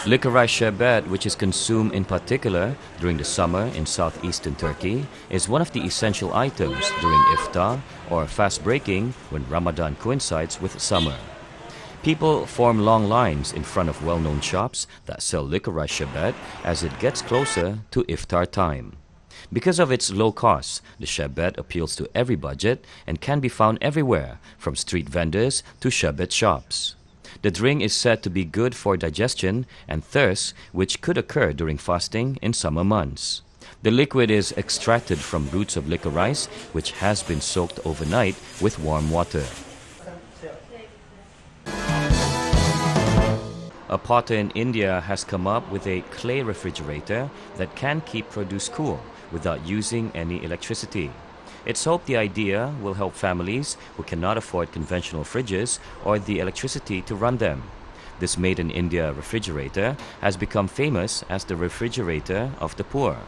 Licorice sherbet, which is consumed in particular during the summer in southeastern Turkey, is one of the essential items during iftar or fast breaking when Ramadan coincides with summer. People form long lines in front of well-known shops that sell licorice sherbet as it gets closer to iftar time. Because of its low cost, the sherbet appeals to every budget and can be found everywhere, from street vendors to sherbet shops. The drink is said to be good for digestion and thirst, which could occur during fasting in summer months. The liquid is extracted from roots of licorice, which has been soaked overnight with warm water. A potter in India has come up with a clay refrigerator that can keep produce cool without using any electricity. It's hoped the idea will help families who cannot afford conventional fridges or the electricity to run them. This made in India refrigerator has become famous as the refrigerator of the poor.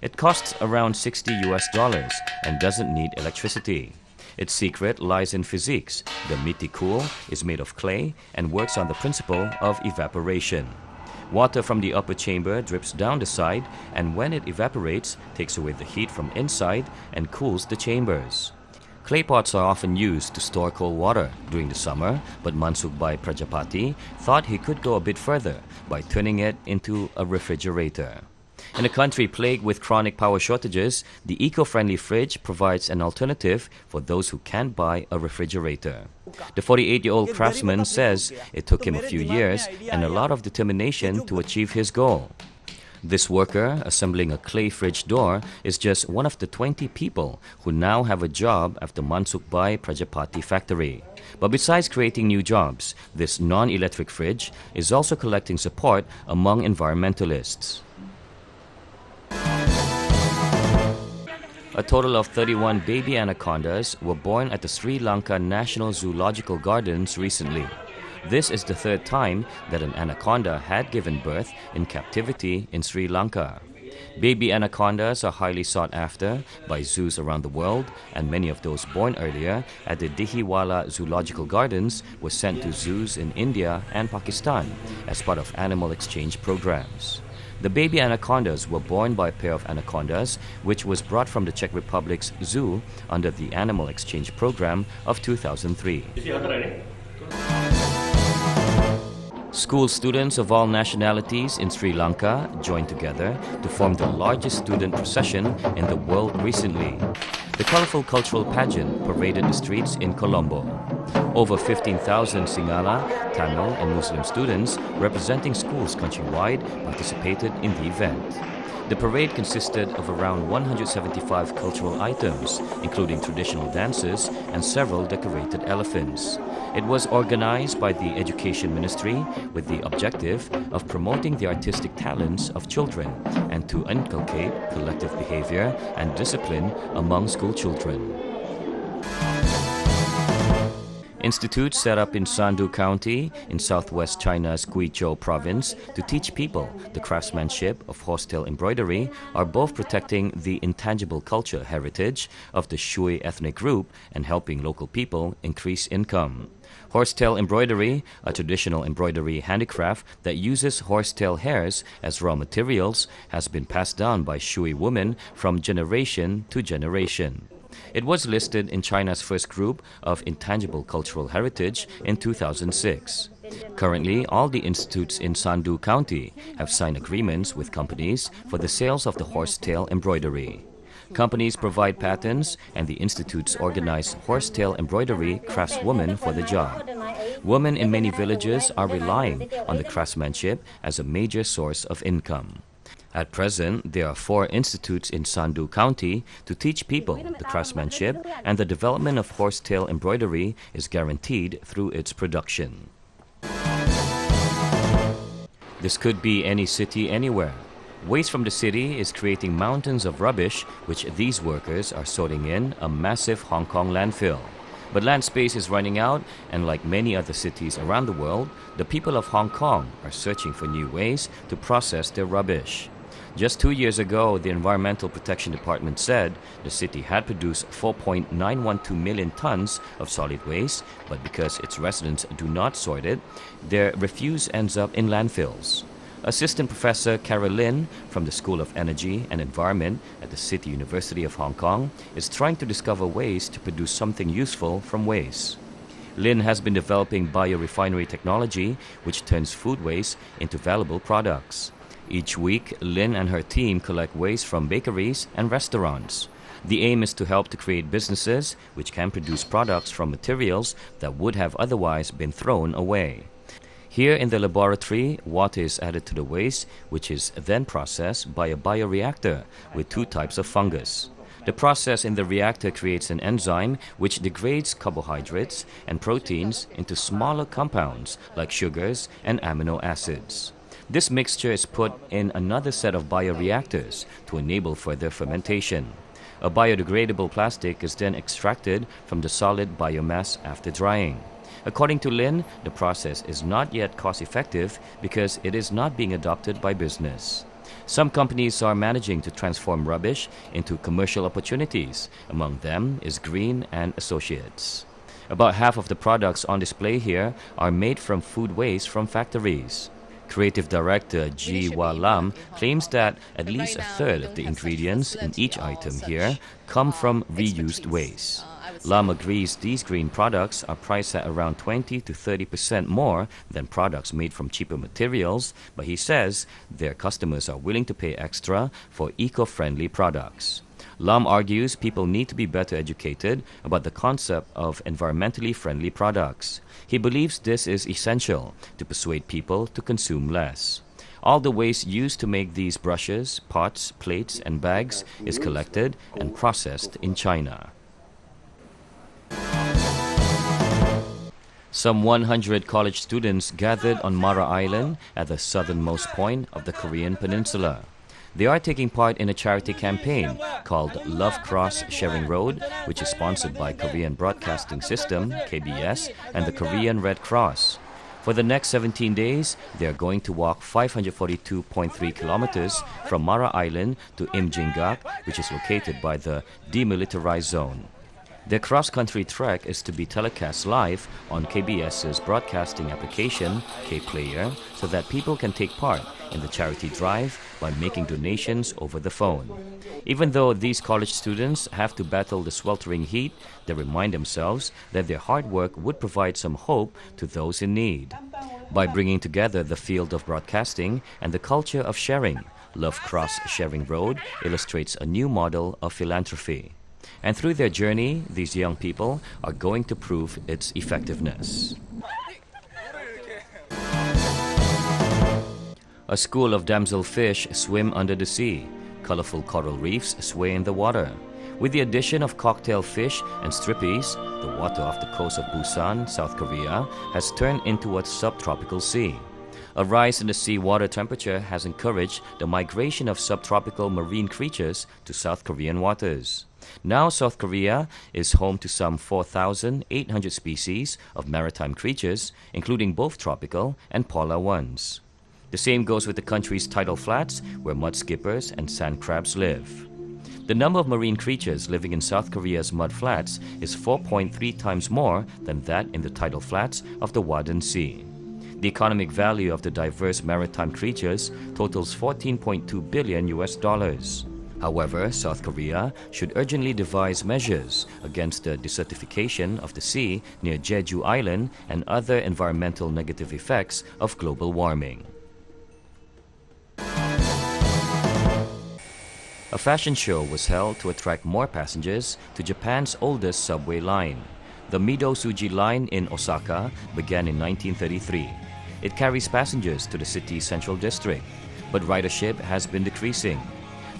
It costs around $60 and doesn't need electricity. Its secret lies in physics. The Miti Cool is made of clay and works on the principle of evaporation. Water from the upper chamber drips down the side, and when it evaporates, takes away the heat from inside and cools the chambers. Clay pots are often used to store cold water during the summer, but Mansukh Bhai Prajapati thought he could go a bit further by turning it into a refrigerator. In a country plagued with chronic power shortages, the eco-friendly fridge provides an alternative for those who can't buy a refrigerator. The 48-year-old craftsman says it took him a few years and a lot of determination to achieve his goal. This worker, assembling a clay fridge door, is just one of the 20 people who now have a job at the Mansukh Bhai Prajapati factory. But besides creating new jobs, this non-electric fridge is also collecting support among environmentalists. A total of 31 baby anacondas were born at the Sri Lanka National Zoological Gardens recently. This is the third time that an anaconda had given birth in captivity in Sri Lanka. Baby anacondas are highly sought after by zoos around the world, and many of those born earlier at the Dihiwala Zoological Gardens were sent to zoos in India and Pakistan as part of animal exchange programs. The baby anacondas were born by a pair of anacondas, which was brought from the Czech Republic's zoo under the Animal Exchange Program of 2003. School students of all nationalities in Sri Lanka joined together to form the largest student procession in the world recently. The colorful cultural pageant paraded the streets in Colombo. Over 15,000 Sinhala, Tamil and Muslim students representing schools countrywide participated in the event. The parade consisted of around 175 cultural items, including traditional dances and several decorated elephants. It was organized by the Education Ministry with the objective of promoting the artistic talents of children and to inculcate collective behavior and discipline among school children. Institutes set up in Sandu County in southwest China's Guizhou province to teach people the craftsmanship of horsetail embroidery are both protecting the intangible culture heritage of the Shui ethnic group and helping local people increase income. Horsetail embroidery, a traditional embroidery handicraft that uses horsetail hairs as raw materials, has been passed down by Shui women from generation to generation. It was listed in China's first group of intangible cultural heritage in 2006. Currently, all the institutes in Sandu County have signed agreements with companies for the sales of the horsetail embroidery. Companies provide patents, and the institutes organize horsetail embroidery craftswomen for the job. Women in many villages are relying on the craftsmanship as a major source of income. At present, there are 4 institutes in Sandu County to teach people the craftsmanship, and the development of horsetail embroidery is guaranteed through its production. This could be any city anywhere. Waste from the city is creating mountains of rubbish, which these workers are sorting in a massive Hong Kong landfill. But land space is running out, and like many other cities around the world, the people of Hong Kong are searching for new ways to process their rubbish. Just 2 years ago, the Environmental Protection Department said the city had produced 4.912 million tons of solid waste, but because its residents do not sort it, their refuse ends up in landfills. Assistant Professor Carol Lin from the School of Energy and Environment at the City University of Hong Kong is trying to discover ways to produce something useful from waste. Lin has been developing biorefinery technology which turns food waste into valuable products. Each week, Lin and her team collect waste from bakeries and restaurants. The aim is to help to create businesses which can produce products from materials that would have otherwise been thrown away. Here in the laboratory, water is added to the waste, which is then processed by a bioreactor with 2 types of fungus. The process in the reactor creates an enzyme which degrades carbohydrates and proteins into smaller compounds like sugars and amino acids. This mixture is put in another set of bioreactors to enable further fermentation. A biodegradable plastic is then extracted from the solid biomass after drying. According to Lin, the process is not yet cost-effective because it is not being adopted by business. Some companies are managing to transform rubbish into commercial opportunities. Among them is Green and Associates. About half of the products on display here are made from food waste from factories. Creative director Ji Wa Lam claims that at least a third of the ingredients in each item here come from reused waste. Lam agrees these green products are priced at around 20 to 30% more than products made from cheaper materials, but he says their customers are willing to pay extra for eco-friendly products. Lam argues people need to be better educated about the concept of environmentally friendly products. He believes this is essential to persuade people to consume less. All the waste used to make these brushes, pots, plates, and bags is collected and processed in China. Some 100 college students gathered on Mara Island at the southernmost point of the Korean peninsula. They are taking part in a charity campaign called Love Cross Sharing Road, which is sponsored by Korean Broadcasting System, KBS, and the Korean Red Cross. For the next 17 days, they are going to walk 542.3 kilometers from Mara Island to Imjingak, which is located by the demilitarized zone. Their cross-country trek is to be telecast live on KBS's broadcasting application, K-Player, so that people can take part in the charity drive by making donations over the phone. Even though these college students have to battle the sweltering heat, they remind themselves that their hard work would provide some hope to those in need. By bringing together the field of broadcasting and the culture of sharing, Love Cross Sharing Road illustrates a new model of philanthropy. And through their journey, these young people are going to prove its effectiveness. A school of damselfish swim under the sea. Colorful coral reefs sway in the water. With the addition of cocktail fish and strippies, the water off the coast of Busan, South Korea, has turned into a subtropical sea. A rise in the sea water temperature has encouraged the migration of subtropical marine creatures to South Korean waters. Now South Korea is home to some 4,800 species of maritime creatures, including both tropical and polar ones. The same goes with the country's tidal flats, where mud skippers and sand crabs live. The number of marine creatures living in South Korea's mud flats is 4.3 times more than that in the tidal flats of the Wadden Sea. The economic value of the diverse maritime creatures totals $14.2 billion. However, South Korea should urgently devise measures against the desertification of the sea near Jeju Island and other environmental negative effects of global warming. A fashion show was held to attract more passengers to Japan's oldest subway line. The Mido-Suji line in Osaka began in 1933. It carries passengers to the city's central district, but ridership has been decreasing.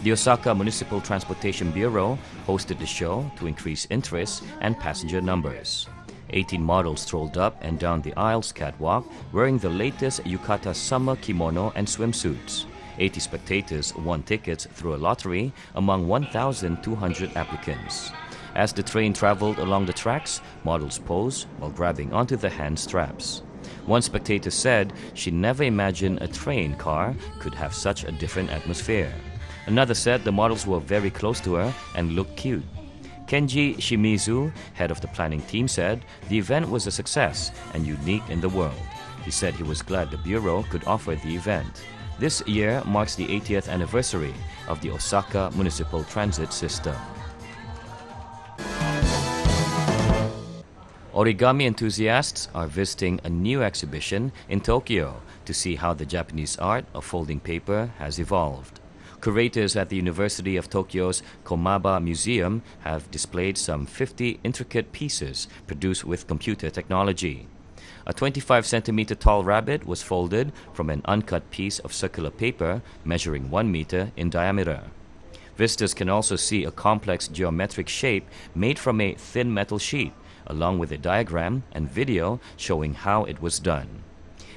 The Osaka Municipal Transportation Bureau hosted the show to increase interest and passenger numbers. 18 models strolled up and down the aisles catwalk wearing the latest yukata summer kimono and swimsuits. 80 spectators won tickets through a lottery among 1,200 applicants. As the train traveled along the tracks, models posed while grabbing onto the hand straps. One spectator said she never imagined a train car could have such a different atmosphere. Another said the models were very close to her and looked cute. Kenji Shimizu, head of the planning team, said the event was a success and unique in the world. He said he was glad the Bureau could offer the event. This year marks the 80th anniversary of the Osaka Municipal Transit System. Origami enthusiasts are visiting a new exhibition in Tokyo to see how the Japanese art of folding paper has evolved. Curators at the University of Tokyo's Komaba Museum have displayed some 50 intricate pieces produced with computer technology. A 25-centimeter tall rabbit was folded from an uncut piece of circular paper measuring 1 meter in diameter. Visitors can also see a complex geometric shape made from a thin metal sheet, along with a diagram and video showing how it was done.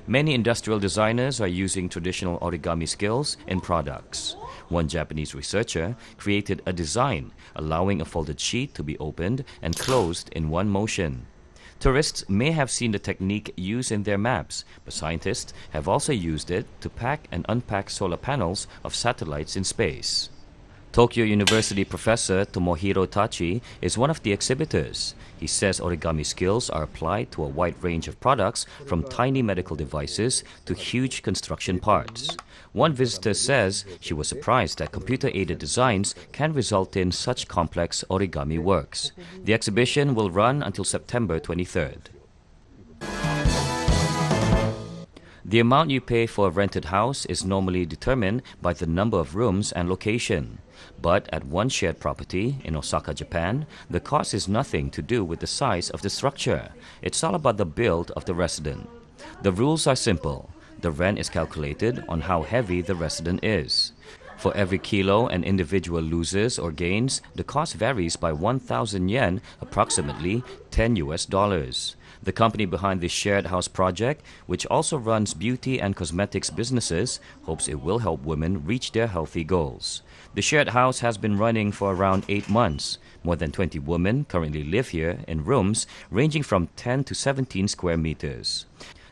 Many industrial designers are using traditional origami skills in products. One Japanese researcher created a design allowing a folded sheet to be opened and closed in one motion. Tourists may have seen the technique used in their maps, but scientists have also used it to pack and unpack solar panels of satellites in space. Tokyo University professor Tomohiro Tachi is one of the exhibitors. He says origami skills are applied to a wide range of products, from tiny medical devices to huge construction parts. One visitor says she was surprised that computer-aided designs can result in such complex origami works. The exhibition will run until September 23rd. The amount you pay for a rented house is normally determined by the number of rooms and location. But at one shared property in Osaka, Japan, the cost is nothing to do with the size of the structure. It's all about the build of the resident. The rules are simple. The rent is calculated on how heavy the resident is. For every kilo an individual loses or gains, the cost varies by 1,000 yen, approximately $10. The company behind this shared house project, which also runs beauty and cosmetics businesses, hopes it will help women reach their healthy goals. The shared house has been running for around 8 months. More than 20 women currently live here in rooms ranging from 10 to 17 square meters.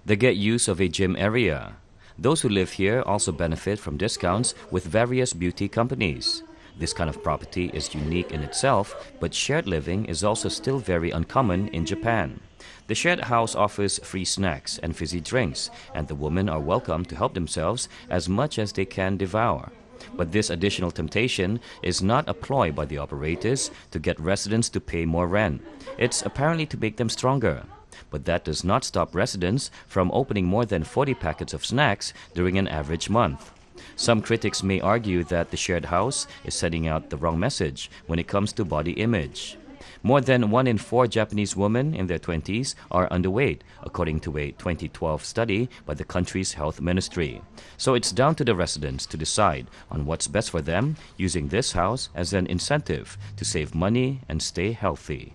They get use of a gym area. Those who live here also benefit from discounts with various beauty companies. This kind of property is unique in itself, but shared living is also still very uncommon in Japan. The shared house offers free snacks and fizzy drinks, and the women are welcome to help themselves as much as they can devour. But this additional temptation is not a ploy by the operators to get residents to pay more rent. It's apparently to make them stronger. But that does not stop residents from opening more than 40 packets of snacks during an average month. Some critics may argue that the shared house is sending out the wrong message when it comes to body image. More than 1 in 4 Japanese women in their 20s are underweight, according to a 2012 study by the country's health ministry. So it's down to the residents to decide on what's best for them, using this house as an incentive to save money and stay healthy.